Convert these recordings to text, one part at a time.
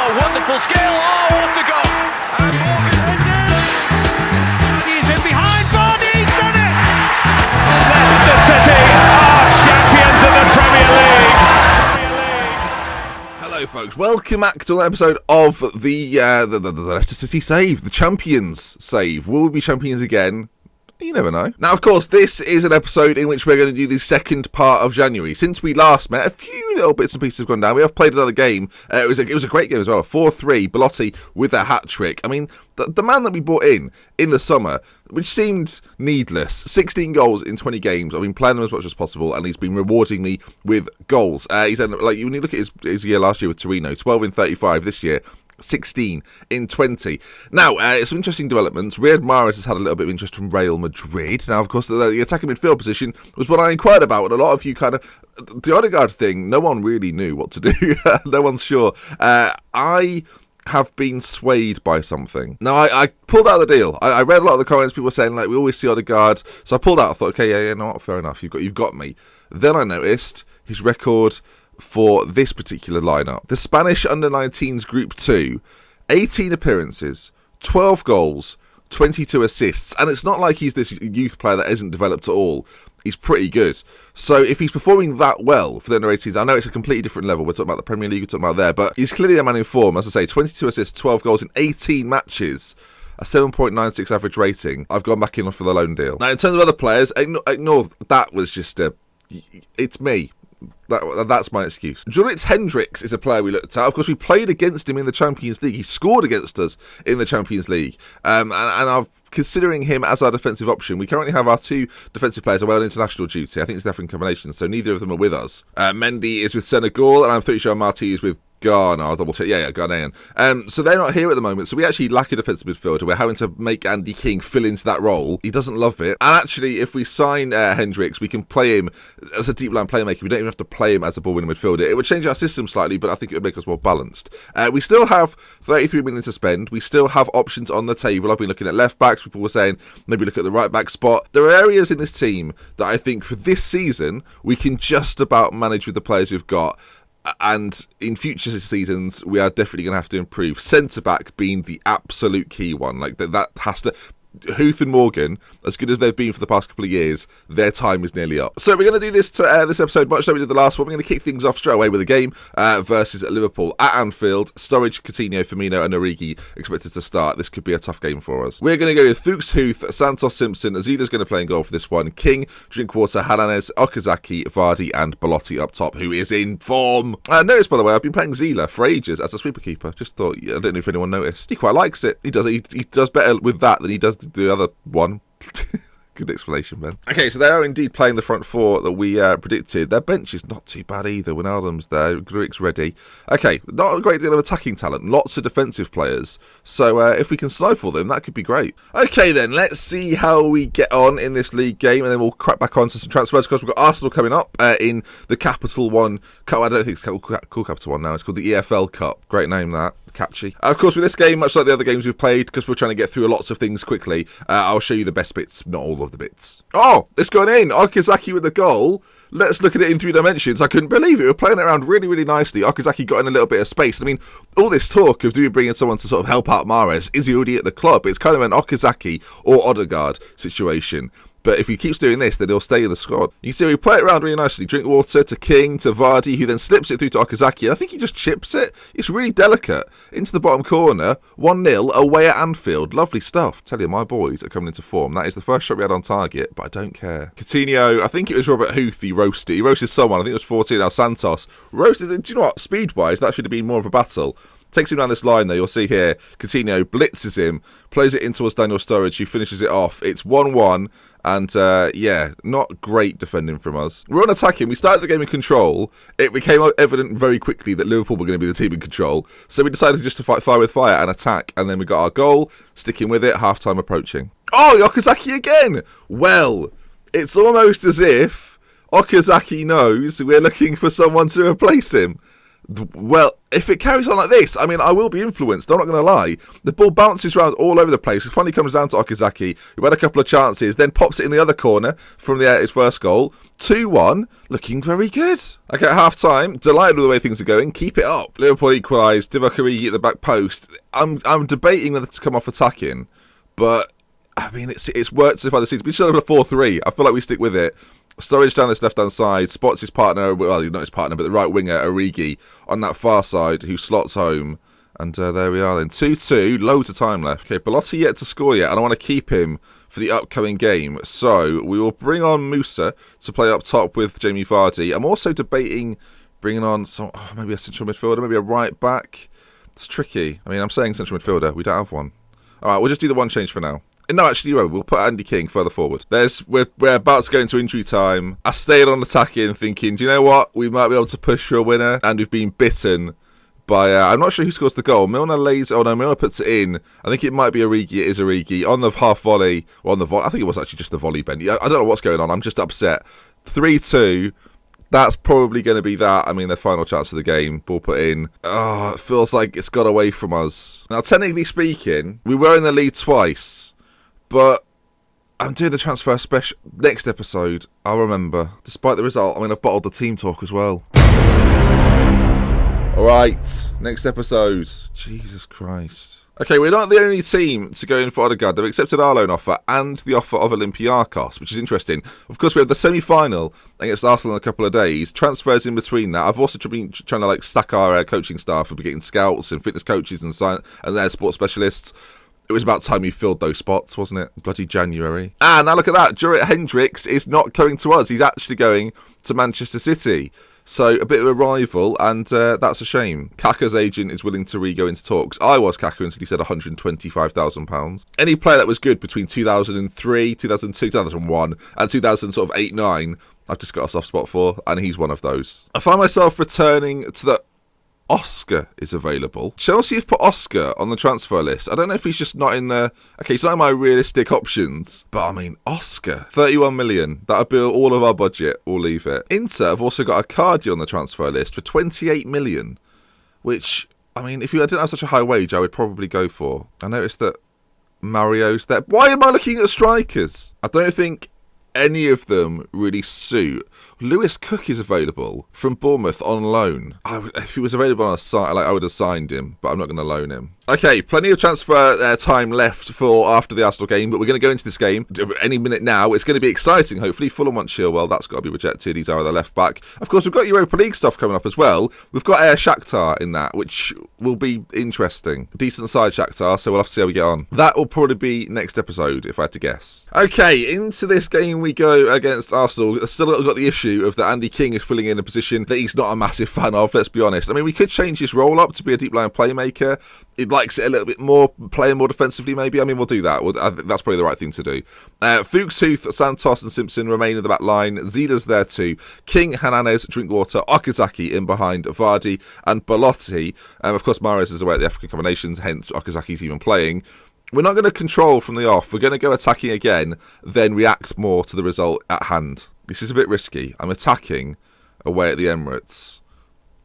Oh, wonderful skill. Oh, what a goal. And Morgan hits it. He's in behind. Vardy's done it. Leicester City are champions of the Premier League. Hello, folks. Welcome back to an episode of the Leicester City save, the Champions save. Will we be champions again? You never know. Now, of course, this is an episode in which we're going to do the second part of January. Since we last met, a few little bits and pieces have gone down. We have played another game. It was a great game as well. 4-3, Belotti with a hat-trick. I mean, the man that we brought in the summer, which seemed needless, 16 goals in 20 games. I've been playing them as much as possible, and he's been rewarding me with goals. He's had, like, when you look at his year last year with Torino, 12 in 35 this year. 16 in 20. Now, some interesting developments. Riyad Mahrez has had a little bit of interest from Real Madrid. Now, of course, the attacking midfield position was what I inquired about, and a lot of you kind of... The Odegaard thing, no one really knew what to do. No one's sure. I have been swayed by something. Now, I pulled out the deal. I read a lot of the comments, people were saying, like, we always see Odegaard. So I pulled out, I thought, okay, yeah, no, fair enough, you've got me. Then I noticed his record for this particular lineup. The Spanish Under-19s Group 2, 18 appearances, 12 goals, 22 assists, and it's not like he's this youth player that isn't developed at all. He's pretty good. So if he's performing that well for the Under-18s, I know it's a completely different level. We're talking about the Premier League, we're talking about there, but he's clearly a man in form. As I say, 22 assists, 12 goals in 18 matches. A 7.96 average rating. I've gone back in for the loan deal. Now, in terms of other players, ignore that was just it's me. That's my excuse. Julius Hendricks is a player we looked at. Of course, we played against him in the Champions League. He scored against us in the Champions League. And I'm considering him as our defensive option. We currently have our two defensive players away on international duty. I think it's a different combination, so neither of them are with us. Mendy is with Senegal, and I'm pretty sure Marti is with Ghana. I'll double check. Yeah, Ghanaian. So they're not here at the moment. So we actually lack a defensive midfielder. We're having to make Andy King fill into that role. He doesn't love it. And actually, if we sign Hendricks, we can play him as a deep line playmaker. We don't even have to play him as a ball winning midfielder. It would change our system slightly, but I think it would make us more balanced. We still have 33 million to spend. We still have options on the table. I've been looking at left backs. People were saying maybe look at the right back spot. There are areas in this team that I think for this season we can just about manage with the players we've got. And in future seasons, we are definitely going to have to improve. Centre-back being the absolute key one. Like, that has to... Huth and Morgan, as good as they've been for the past couple of years, their time is nearly up. So we're going to do this this episode much like we did the last one. We're going to kick things off straight away with a game versus Liverpool at Anfield. Sturridge, Coutinho, Firmino and Origi expected to start. This could be a tough game for us. We're going to go with Fuchs, Huth, Santos, Simpson. Azida's going to play in goal for this one. King, Drinkwater, Hernandez, Okazaki, Vardy and Belotti up top, who is in form. Notice, by the way, I've been playing Zila for ages as a sweeper keeper. Just thought, I don't know if anyone noticed. He quite likes it. He does better with that than he does the other one. Good explanation, Ben. Okay, so they are indeed playing the front four that we predicted. Their bench is not too bad either. Wijnaldum's there, Gruik's ready. Okay, not a great deal of attacking talent, lots of defensive players. So if we can stifle them, that could be great. Okay then, let's see how we get on in this league game, and then we'll crack back onto some transfers. Of course, we've got Arsenal coming up in the Capital One Cup. I don't think it's called Capital One now. It's called the EFL Cup. Great name, that. Catchy. Of course, with this game, much like the other games we've played, because we're trying to get through lots of things quickly, I'll show you the best bits, not all of the bits. Oh, it's gone in. Okazaki with the goal. Let's look at it in 3 dimensions. I couldn't believe it. We're playing it around really, really nicely. Okazaki got in a little bit of space. I mean, all this talk of do we bring in someone to sort of help out Mahrez? Is he already at the club? It's kind of an Okazaki or Odegaard situation. But if he keeps doing this, then he'll stay in the squad. You can see we play it around really nicely. Drinkwater to King to Vardy, who then slips it through to Okazaki. And I think he just chips it. It's really delicate. Into the bottom corner. 1-0 away at Anfield. Lovely stuff. Tell you, my boys are coming into form. That is the first shot we had on target, but I don't care. Coutinho, I think it was Robert Huth he roasted. He roasted someone. I think it was 14 now. Santos. Roasted. Do you know what? Speed-wise, that should have been more of a battle. Takes him down this line, though. You'll see here, Coutinho blitzes him, plays it in towards Daniel Sturridge, who finishes it off. It's 1-1, and yeah, not great defending from us. We're on attacking. We started the game in control. It became evident very quickly that Liverpool were going to be the team in control, so we decided just to fight fire with fire and attack, and then we got our goal, sticking with it, half-time approaching. Oh, Okazaki again! Well, it's almost as if Okazaki knows we're looking for someone to replace him. Well, if it carries on like this, I mean, I will be influenced. I'm not going to lie. The ball bounces around all over the place. It finally comes down to Okazaki, who had a couple of chances, then pops it in the other corner from his first goal. 2-1, looking very good. Okay, at half-time, delighted with the way things are going. Keep it up. Liverpool equalised. Divock Origi at the back post. I'm debating whether to come off attacking, but I mean, it's worked so far this season. We still have a 4-3. I feel like we stick with it. Sturridge down this left-hand side, spots his partner, well, not his partner, but the right winger, Origi, on that far side, who slots home. And there we are then. 2-2, loads of time left. Okay, Belotti yet to score yet, and I want to keep him for the upcoming game. So, we will bring on Musa to play up top with Jamie Vardy. I'm also debating bringing on maybe a central midfielder, maybe a right back. It's tricky. I mean, I'm saying central midfielder. We don't have one. All right, we'll just do the one change for now. No, actually, we'll put Andy King further forward. We're about to go into injury time. I stayed on attacking, thinking, do you know what? We might be able to push for a winner, and we've been bitten by. I'm not sure who scores the goal. Milner lays. Oh no, Milner puts it in. I think it might be Origi. It is Origi on the half volley. Well, on the I think it was actually just the volley, Ben. I don't know what's going on. I'm just upset. 3-2. That's probably going to be that. I mean, the final chance of the game. Ball put in. Oh, it feels like it's got away from us. Now, technically speaking, we were in the lead twice. But I'm doing the transfer special next episode. I'll remember. Despite the result, I've bottled the team talk as well. Alright, next episode. Jesus Christ. Okay, we're not the only team to go in for Odegaard. They've accepted our loan offer and the offer of Olympiacos, which is interesting. Of course, we have the semi-final against Arsenal in a couple of days. Transfers in between that. I've also been trying to stack our coaching staff and be getting scouts and fitness coaches and their sports specialists. It was about time you filled those spots, wasn't it? Bloody January. And now look at that. Jurriet Hendricks is not coming to us. He's actually going to Manchester City. So a bit of a rival, and that's a shame. Kaka's agent is willing to re-go into talks. I was Kaka until he said £125,000. Any player that was good between 2003, 2002, 2001, and 2008, 9, I've just got a soft spot for, and he's one of those. I find myself returning to the Oscar is available. Chelsea have put Oscar on the transfer list. I don't know if he's just not in the... Okay, he's not in my realistic options. But I mean, Oscar. 31 million. That'll be all of our budget. We'll leave it. Inter have also got a Cardi on the transfer list for 28 million. Which, I mean, if I didn't have such a high wage, I would probably go for. I noticed that Mario's there. Why am I looking at strikers? I don't think any of them really suit. Lewis Cook is available from Bournemouth on loan. If he was available on a site, I would have signed him, but I'm not going to loan him. Okay, plenty of transfer time left for after the Arsenal game, but we're going to go into this game any minute now. It's going to be exciting, hopefully. Fulham want Chilwell. That's got to be rejected. He's our other left back. Of course, we've got Europa League stuff coming up as well. We've got Shakhtar in that, which will be interesting. Decent side Shakhtar, so we'll have to see how we get on. That will probably be next episode, if I had to guess. Okay, into this game we go against Arsenal. Still got the issue of that Andy King is filling in a position that he's not a massive fan of, let's be honest. I mean, we could change his role up to be a deep line playmaker. He likes it a little bit more, playing more defensively maybe. I mean, we'll do that. I think that's probably the right thing to do. Fuchs, Huth, Santos and Simpson remain in the back line. Zila's there too. King, Hernandez, Drinkwater, Okazaki in behind Vardy and Belotti. Of course, Mahrez is away at the African Cup of Nations, hence Okazaki's even playing. We're not going to control from the off. We're going to go attacking again, then react more to the result at hand. This is a bit risky. I'm attacking away at the Emirates.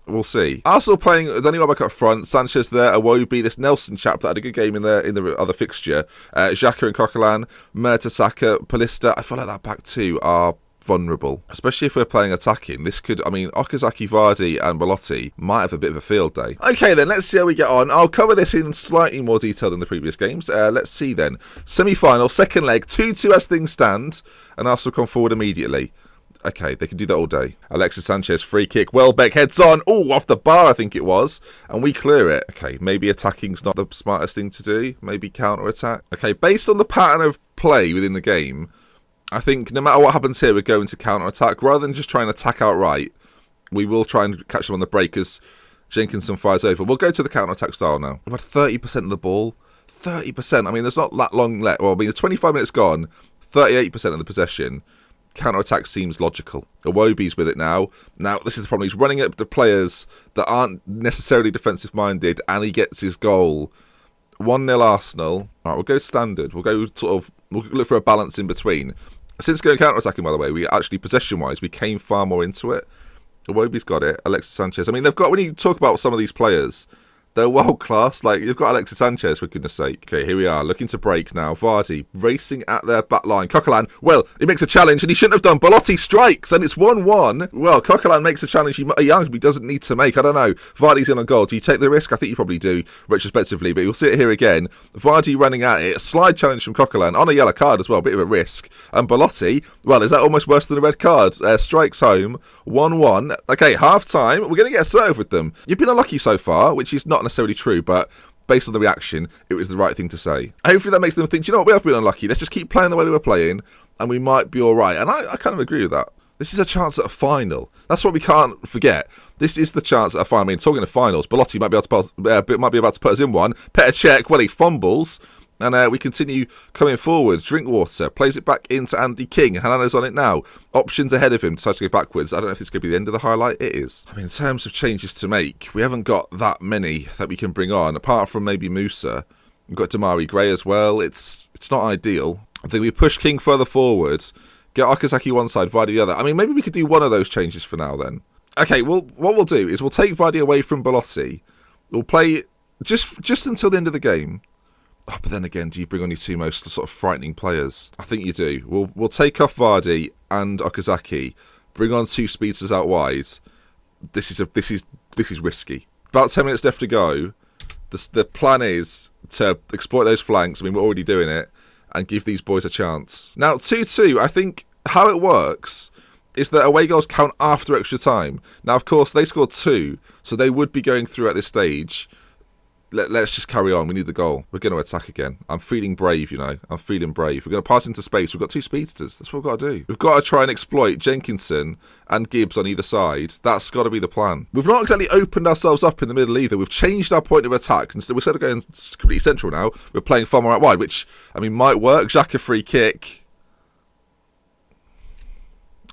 We'll see. Arsenal playing Danny Welbeck up front. Sanchez there. Iwobi, this Nelson chap that had a good game in the other fixture. Xhaka and Coquelin, Mertesacker, Palista. I feel like that back two are vulnerable, especially if we're playing attacking. This could, Okazaki, Vardy and Belotti might have a bit of a field day. Okay then, let's see how we get on. I'll cover this in slightly more detail than the previous games. Let's see then. Semi-final, second leg, 2-2 as things stand, and Arsenal come forward immediately. Okay, they can do that all day. Alexis Sanchez, free kick. Welbeck heads on. Oh, off the bar, I think it was. And we clear it. Okay, maybe attacking's not the smartest thing to do. Maybe counter-attack. Okay, based on the pattern of play within the game, I think no matter what happens here, we're going to counter-attack. Rather than just trying to attack outright, we will try and catch them on the break as Jenkinson fires over. We'll go to the counter-attack style now. We've had 30% of the ball. 30%. I mean, there's not that long left. Well, there's 25 minutes gone. 38% of the possession. Counter-attack seems logical. Iwobi's with it now. Now, this is the problem. He's running up to players that aren't necessarily defensive-minded, and he gets his goal. 1-0 Arsenal. All right, we'll go standard. We'll look for a balance in between. Since going counter-attacking, by the way, we actually, possession-wise, we came far more into it. Iwobi's got it. Alexis Sanchez. I mean, they've got, when you talk about some of these players, they're world class. Like, you've got Alexis Sanchez, for goodness sake. Okay, here we are, looking to break now. Vardy racing at their back line. Coquelin, well, he makes a challenge, and he shouldn't have done. Belotti strikes, and it's 1-1. Well, Coquelin makes a challenge he arguably doesn't need to make. I don't know. Vardy's in on goal. Do you take the risk? I think you probably do, retrospectively, but you'll see it here again. Vardy running at it. A slide challenge from Coquelin on a yellow card as well. Bit of a risk. And Belotti, well, is that almost worse than a red card? Strikes home. 1-1. Okay, half-time. We're going to get assertive with them. You've been unlucky so far, which is not necessarily true, but based on the reaction, it was the right thing to say. Hopefully that makes them think, do you know what, we have been unlucky. Let's just keep playing the way we were playing, and we might be all right. And I kind of agree with that. This is a chance at a final. That's what we can't forget. This is the chance at a final. I mean, talking of finals, Belotti might be about to put us in one. Petr Cech, well, he fumbles. And we continue coming forwards. Drinkwater plays it back into Andy King. Hernandez on it now. Options ahead of him. Decides to go backwards. I don't know if this could be the end of the highlight. It is. I mean, in terms of changes to make, we haven't got that many that we can bring on. Apart from maybe Musa. We've got Damari Gray as well. It's not ideal. I think we push King further forward. Get Okazaki one side, Vardy the other. I mean, maybe we could do one of those changes for now then. Okay, well, what we'll do is we'll take Vardy away from Belotti. We'll play just until the end of the game. Oh, but then again, do you bring on your two most sort of frightening players? I think you do. We'll take off Vardy and Okazaki, bring on two speedsters out wide. This is risky. About 10 minutes left to go. The plan is to exploit those flanks. I mean, we're already doing it, and give these boys a chance. Now, 2-2. I think how it works is that away goals count after extra time. Now, of course, they scored 2, so they would be going through at this stage. Let's just carry on. We need the goal. We're going to attack again. I'm feeling brave, you know. I'm feeling brave. We're going to pass into space. We've got two speedsters. That's what we've got to do. We've got to try and exploit Jenkinson and Gibbs on either side. That's got to be the plan. We've not exactly opened ourselves up in the middle either. We've changed our point of attack. Instead of going completely central now, we're playing far more out wide, which, I mean, might work. Xhaka free kick.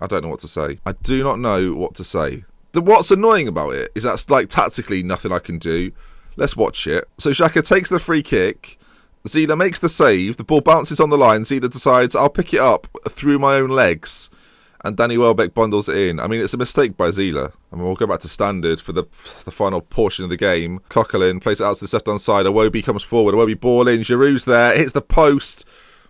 I don't know what to say. I do not know what to say. What's annoying about it is that's, like, tactically nothing I can do. Let's watch it. So Xhaka takes the free kick. Zila makes the save. The ball bounces on the line. Zila decides, I'll pick it up through my own legs. And Danny Welbeck bundles it in. I mean, it's a mistake by Zila. I mean, we'll go back to standard for the final portion of the game. Coquelin plays it out to the left-hand side. Iwobi comes forward. Iwobi ball in. Giroud's there. Hits the post.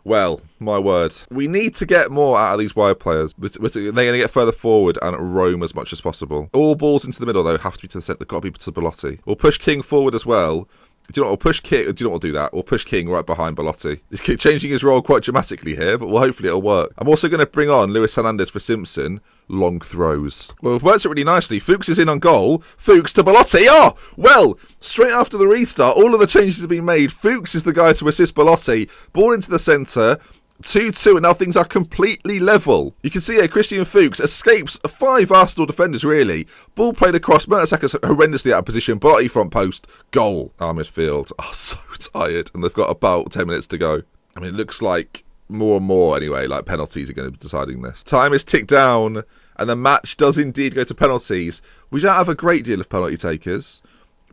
Well, my word. We need to get more out of these wide players. They're going to get further forward and roam as much as possible. All balls into the middle, though, have to be to the centre. They've got to be to Belotti. We'll push King forward as well. Do you know what? We'll push King. Do you know what we'll do that? We'll push King right behind Belotti. He's changing his role quite dramatically here, but hopefully it'll work. I'm also going to bring on Luis Hernandez for Simpson. Long throws. Well, it works it really nicely. Fuchs is in on goal. Fuchs to Belotti. Oh, well, straight after the restart, all of the changes have been made. Fuchs is the guy to assist Belotti. Ball into the centre. 2-2, and now things are completely level. You can see here Christian Fuchs escapes 5 Arsenal defenders, really. Ball played across. Mertesacker horrendously out of position. Belotti front post. Goal. Our midfield are so tired, and they've got about 10 minutes to go. I mean, it looks like more and more, anyway, like penalties are going to be deciding this. Time is ticked down, and the match does indeed go to penalties. We don't have a great deal of penalty takers,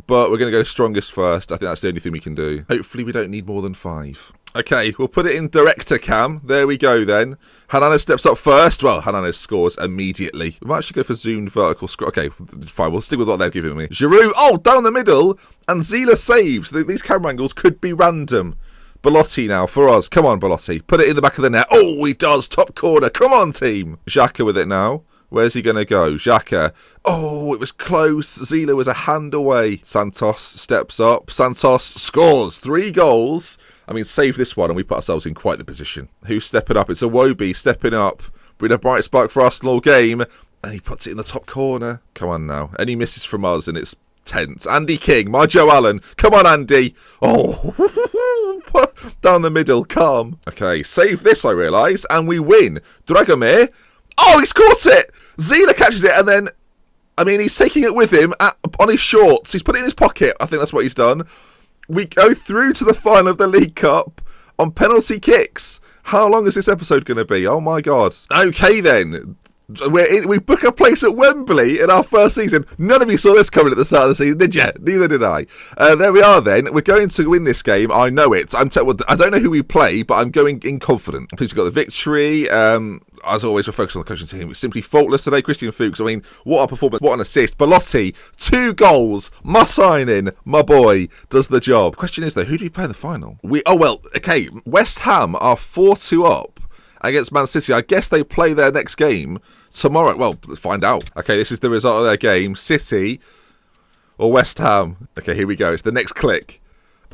but we're going to go strongest first. I think that's the only thing we can do. Hopefully we don't need more than 5. Okay, we'll put it in director cam. There we go then. Hernandez steps up first. Well, Hernandez scores immediately. We might actually go for zoomed vertical scroll. Okay, fine. We'll stick with what they're giving me. Giroud, oh, down the middle. And Zila saves. These camera angles could be random. Belotti now for us. Come on, Belotti. Put it in the back of the net. Oh, he does. Top corner. Come on, team. Xhaka with it now. Where's he going to go? Xhaka. Oh, it was close. Zila was a hand away. Santos steps up. Santos scores 3 goals. I mean, save this one and we put ourselves in quite the position. Who's stepping up? It's Iwobi stepping up. Bring a bright spark for Arsenal all game. And he puts it in the top corner. Come on now. Any misses from us and it's tense. Andy King. My Joe Allen. Come on, Andy. Oh, down the middle. Calm. Okay, save this, I realise. And we win. Dragomir. Oh, he's caught it. Zila catches it and then, I mean, he's taking it with him on his shorts. He's put it in his pocket. I think that's what he's done. We go through to the final of the League Cup on penalty kicks. How long is this episode going to be? Oh my God. Okay then. We book a place at Wembley in our first season. None of you saw this coming at the start of the season, did you? Neither did I. There we are then. We're going to win this game. I know it. I don't know who we play, but I'm going in confident. I think we've got the victory. As always, we're focused on the coaching team. It's simply faultless today. Christian Fuchs, I mean, what a performance, what an assist. Belotti, 2 goals. My signing, my boy, does the job. The question is, though, who do we play in the final? Okay, West Ham are 4-2 up against Man City. I guess they play their next game tomorrow. Well, let's find out. Okay, this is the result of their game. City or West Ham. Okay, here we go. It's the next click.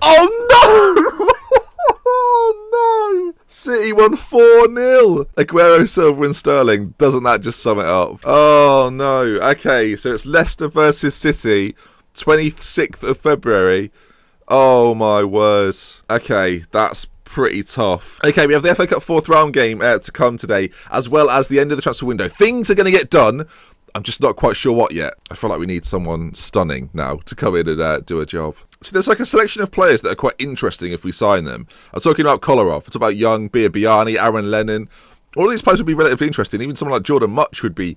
Oh, no! Oh, no! City won 4-0. Aguero, Silva and Sterling. Doesn't that just sum it up? Oh, no. Okay, so it's Leicester versus City, 26th of February. Oh, my words. Okay, that's pretty tough. Okay, we have the FA Cup 4th round game to come today, as well as the end of the transfer window. Things are going to get done. I'm just not quite sure what yet. I feel like we need someone stunning now to come in and do a job. So there's like a selection of players that are quite interesting if we sign them. I'm talking about Kolarov, I'm talking about Young, Biabiani, Aaron Lennon. All these players would be relatively interesting. Even someone like Jordan Much would be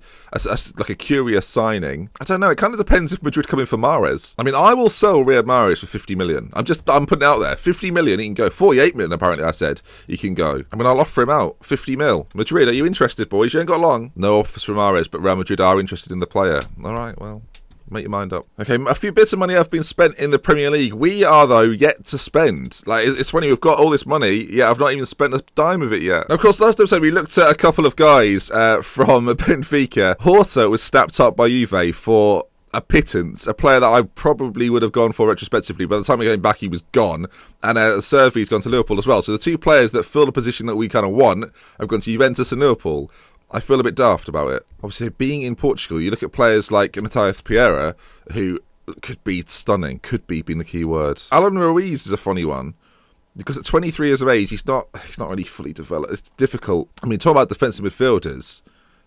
like a curious signing. I don't know. It kind of depends if Madrid come in for Mahrez. I mean, I will sell Riyad Mahrez for 50 million. I'm putting it out there. 50 million, he can go. 48 million, apparently, I said he can go. I mean, I'll offer him out. 50 mil. Madrid, are you interested, boys? You ain't got long. No offers for Mahrez, but Real Madrid are interested in the player. All right, well, make your mind up. Okay, a few bits of money have been spent in the Premier League. We are, though, yet to spend. Like, it's funny, we've got all this money, yet I've not even spent a dime of it yet. Now, of course, last episode we looked at a couple of guys from Benfica. Horta was snapped up by Juve for a pittance, a player that I probably would have gone for retrospectively. By the time we came back, he was gone. And Servi's gone to Liverpool as well. So the two players that fill the position that we kind of want have gone to Juventus and Liverpool. I feel a bit daft about it. Obviously, being in Portugal, you look at players like Matthias Pereira, who could be stunning, could be being the key word. Alan Ruiz is a funny one, because at 23 years of age, he's not really fully developed. It's difficult. I mean, talk about defensive midfielders.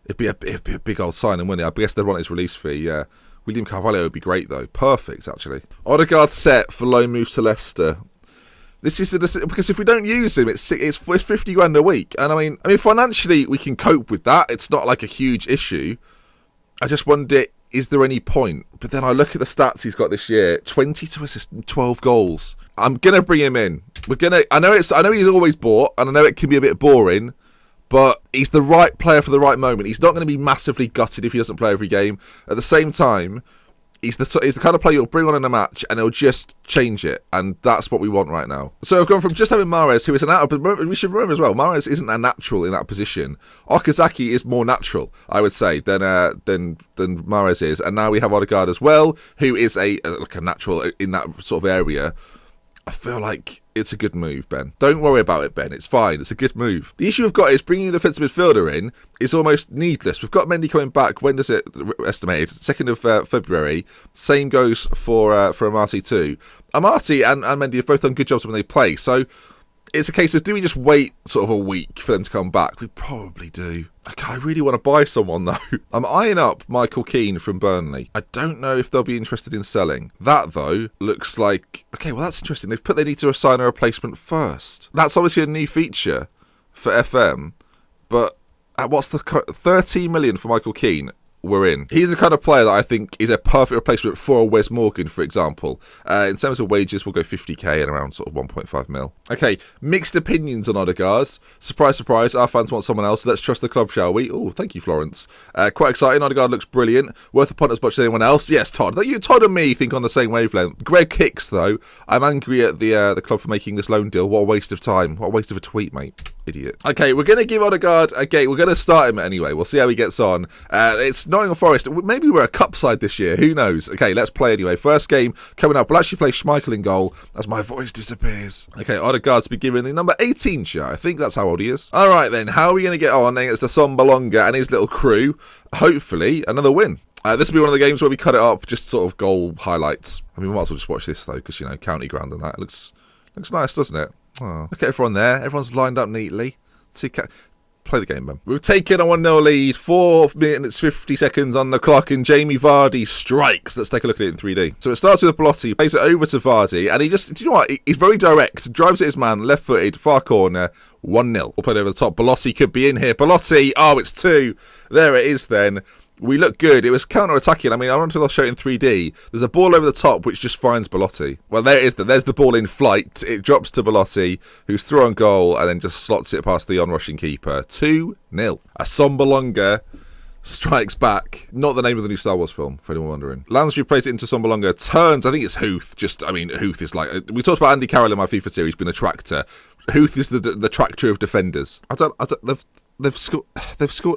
It'd be a big old signing, wouldn't it? I guess they'd want his release fee, yeah. William Carvalho would be great, though. Perfect, actually. Odegaard set for loan move to Leicester. This is because if we don't use him, it's 50 grand a week, and I mean financially we can cope with that. It's not like a huge issue. I just wonder, is there any point? But then I look at the stats he's got this year: 22 assists and 12 goals. I'm gonna bring him in. I know he's always bought, and I know it can be a bit boring, but he's the right player for the right moment. He's not going to be massively gutted if he doesn't play every game. At the same time, he's the kind of player you'll bring on in a match and he'll just change it, and that's what we want right now. So I've gone from just having Mahrez, who is but we should remember as well, Mahrez isn't a natural in that position. Okazaki is more natural, I would say, than Mahrez is, and now we have Odegaard as well, who is a natural in that sort of area. I feel like it's a good move, Ben. Don't worry about it, Ben. It's fine. It's a good move. The issue we've got is bringing a defensive midfielder in is almost needless. We've got Mendy coming back. When does it estimated? 2nd of February. Same goes for Amati too. Amati and Mendy have both done good jobs when they play. So it's a case of, do we just wait sort of a week for them to come back? We probably do. Okay, I really want to buy someone, though. I'm eyeing up Michael Keane from Burnley. I don't know if they'll be interested in selling. That, though, looks like... Okay, well, that's interesting. They need to assign a replacement first. That's obviously a new feature for FM, but what's the... 13 million for Michael Keane? We're in. He's the kind of player that I think is a perfect replacement for a Wes Morgan, for example. In terms of wages, we'll go 50k and around sort of 1.5 mil. Okay, mixed opinions on Odegaard. Surprise, surprise, our fans want someone else. Let's trust the club, shall we? Oh, thank you, Florence. Quite exciting. Odegaard looks brilliant. Worth a punt as much as anyone else. Yes, Todd. Todd and me think on the same wavelength. Greg Hicks, though. I'm angry at the club for making this loan deal. What a waste of time. What a waste of a tweet, mate. Idiot. Okay, we're going to give Odegaard a game. We're going to start him anyway. We'll see how he gets on. It's Nottingham Forest. Maybe we're a cup side this year. Who knows? Okay, let's play anyway. First game coming up. We'll actually play Schmeichel in goal as my voice disappears. Okay, Odegaard to be given the number 18 shirt. I think that's how old he is. All right, then. How are we going to get on against the Sombalonga and his little crew? Hopefully, another win. This will be one of the games where we cut it up, just sort of goal highlights. I mean, we might as well just watch this, though, because, county ground and that. It looks nice, doesn't it? Oh, look at everyone there. Everyone's lined up neatly. Play the game, man. We've taken a 1-0 lead, 4 minutes 50 seconds on the clock, and Jamie Vardy strikes. Let's take a look at it in 3D. So it starts with Belotti, plays it over to Vardy, and he just, do you know what? He's very direct, drives at his man, left-footed, far corner, 1-0. We'll play it over the top. Belotti could be in here. Belotti, oh, it's 2. There it is then. We look good. It was counter-attacking. I mean, I want to show it in 3D. There's a ball over the top which just finds Belotti. Well, there it is. There's the ball in flight. It drops to Belotti, who's through on goal, and then just slots it past the on-rushing keeper. 2-0. Assombalonga strikes back. Not the name of the new Star Wars film, for anyone wondering. Lansbury plays it into Assombalonga. Turns. I think it's Huth. Huth is like... We talked about Andy Carroll in my FIFA series being a tractor. Huth is the tractor of defenders. They've scored.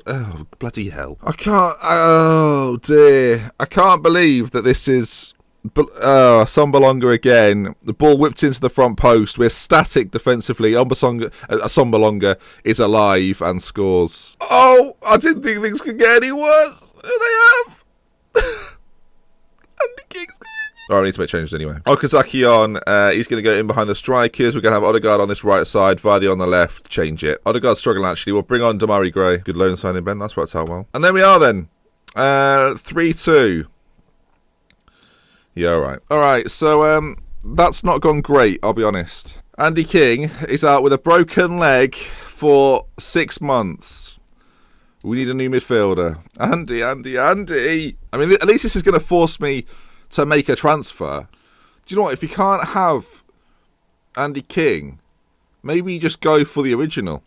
Oh, bloody hell. I can't. Oh, dear. I can't believe that this is. Assombalonga again. The ball whipped into the front post. We're static defensively. Assombalonga is alive and scores. Oh, I didn't think things could get any worse. They have. Andy King's. Oh, I need to make changes anyway. Okazaki on. He's going to go in behind the strikers. We're going to have Odegaard on this right side. Vardy on the left. Change it. Odegaard's struggling, actually. We'll bring on Damari Gray. Good loan signing, Ben. That's worked out well. And there we are, then. 3-2. Yeah, all right. All right, so that's not gone great, I'll be honest. Andy King is out with a broken leg for 6 months. We need a new midfielder. Andy. I mean, at least this is going to force me to make a transfer. Do you know what? If you can't have Andy King, maybe you just go for the original.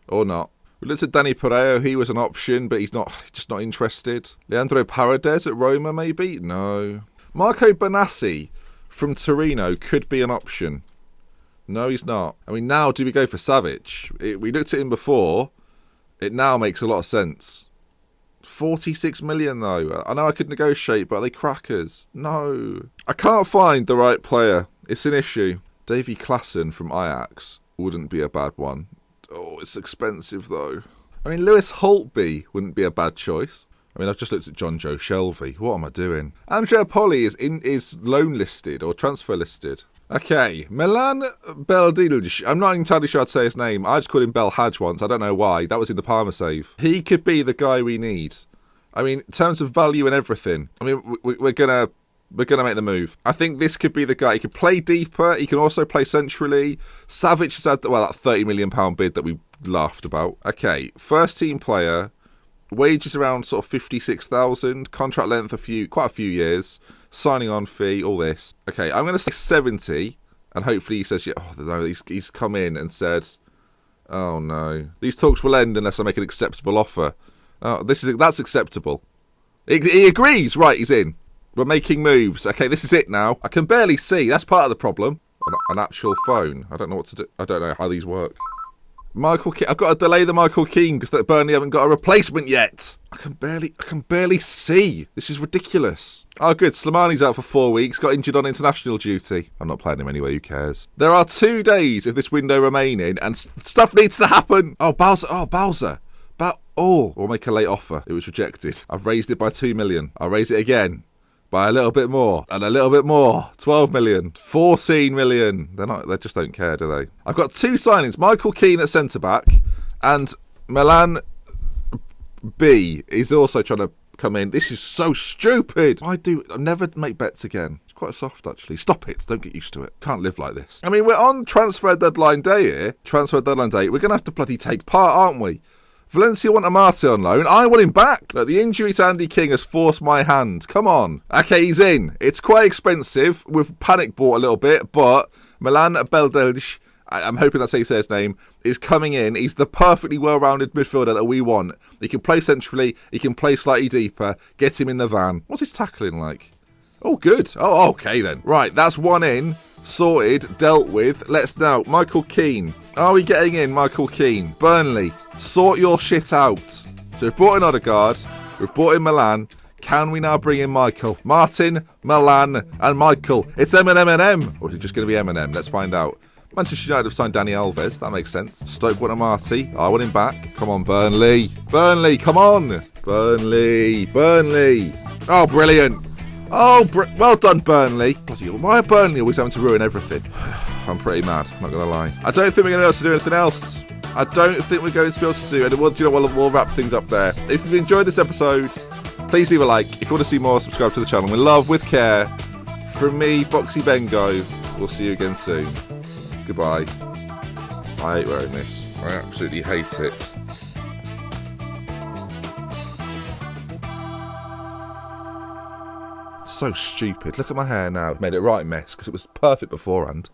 Or not. We looked at Danny Pereira. He was an option, but he's just not interested. Leandro Paredes at Roma, maybe? No. Marco Bonassi from Torino could be an option. No, he's not. I mean, now do we go for Savic? We looked at him before. It now makes a lot of sense. 46 million though. I know I could negotiate, but are they crackers? No. I can't find the right player. It's an issue. Davy Klaassen from Ajax wouldn't be a bad one. Oh, it's expensive though. I mean, Lewis Holtby wouldn't be a bad choice. I mean, I've just looked at John Joe Shelvey. What am I doing? Andrea Poli is loan listed or transfer listed. Okay, Milan Beldilj. I'm not entirely sure I'd say his name. I just called him Belhaj once. I don't know why. That was in the Parma save. He could be the guy we need. I mean, in terms of value and everything. I mean, we're gonna make the move. I think this could be the guy. He can play deeper. He can also play centrally. Savic has had that £30 million bid that we laughed about. Okay, first team player. Wages around sort of 56,000. Contract length quite a few years. Signing on fee, all this. Okay, I'm going to say 70, and hopefully he says, yeah, oh, no, he's come in and said, oh no, these talks will end unless I make an acceptable offer. Oh, that's acceptable. He agrees. Right, he's in. We're making moves. Okay, this is it now. I can barely see. That's part of the problem. An actual phone. I don't know what to do. I don't know how these work. Michael Keane. I've got to delay the Michael Keane because Burnley haven't got a replacement yet. I can barely see. This is ridiculous. Oh, good. Slimani's out for 4 weeks. Got injured on international duty. I'm not playing him anyway. Who cares? There are 2 days of this window remaining, and stuff needs to happen. Oh, Bowser. We'll make a late offer. It was rejected. I've raised it by 2 million. I'll raise it again by a little bit more and a little bit more. 12 million, 14 million. They just don't care, do they? I've got 2 signings. Michael Keane at centre back and Milan B is also trying to come in. This is so stupid. I never make bets again. It's quite soft, actually. Stop it. Don't get used to it. Can't live like this. I mean, we're on transfer deadline day here. Transfer deadline day. We're going to have to bloody take part, aren't we? Valencia want Amate on loan. I want him back. Look, the injury to Andy King has forced my hand. Come on. Okay, he's in. It's quite expensive. We've panic bought a little bit, but Milan Beldilj, I'm hoping that's how you say his name, is coming in. He's the perfectly well-rounded midfielder that we want. He can play centrally. He can play slightly deeper. Get him in the van. What's his tackling like? Oh, good. Oh, okay then. Right, that's one in. Sorted. Dealt with. Let's now. Michael Keane. Are we getting in Michael Keane? Burnley, sort your shit out. So we've brought in Odegaard. We've brought in Milan. Can we now bring in Michael? Martin, Milan, and Michael. It's M&M. Or is it just going to be M&M? Let's find out. Manchester United have signed Dani Alves. That makes sense. Stoke want Amate. I want him back. Come on, Burnley. Burnley, come on. Burnley. Oh, brilliant. Oh, well done, Burnley. Bloody hell, why are Burnley always having to ruin everything? I'm pretty mad, not going to lie. I don't think we're going to be able to do anything else. I don't think we're going to be able to do. And we'll wrap things up there. If you've enjoyed this episode, please leave a like. If you want to see more, subscribe to the channel. With love, with care. From me, Foxy Bengo. We'll see you again soon. Goodbye. I hate wearing this. I absolutely hate it. So stupid. Look at my hair now. I've made it right mess because it was perfect beforehand.